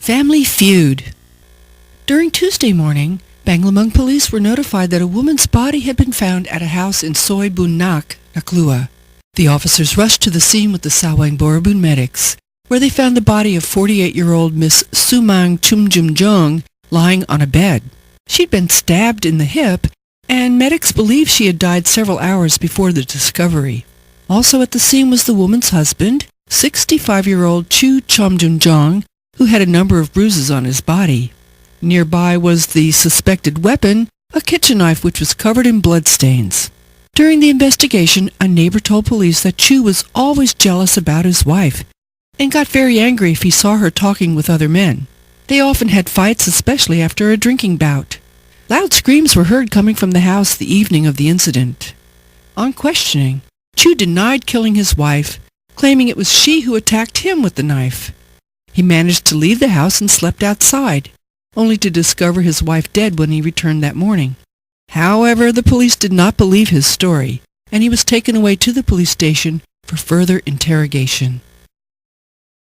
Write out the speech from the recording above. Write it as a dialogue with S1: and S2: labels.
S1: Family Feud. During Tuesday morning, Banglamung police were notified that a woman's body had been found at a house in Soy Bun Nak, Naklua. The officers rushed to the scene with the Sawang Borobun medics, where they found the body of 48-year-old Miss Sumang Chumjumjong lying on a bed. She'd been stabbed in the hip, and medics believe she had died several hours before the discovery. Also at the scene was the woman's husband, 65-year-old Chu Chomjumjong, who had a number of bruises on his body. Nearby was the suspected weapon, a kitchen knife which was covered in bloodstains. During the investigation, a neighbor told police that Chu was always jealous about his wife and got very angry if he saw her talking with other men. They often had fights, especially after a drinking bout. Loud screams were heard coming from the house the evening of the incident. On questioning, Chu denied killing his wife, claiming it was she who attacked him with the knife. He managed to leave the house and slept outside, only to discover his wife dead when he returned that morning. However, the police did not believe his story, and he was taken away to the police station for further interrogation.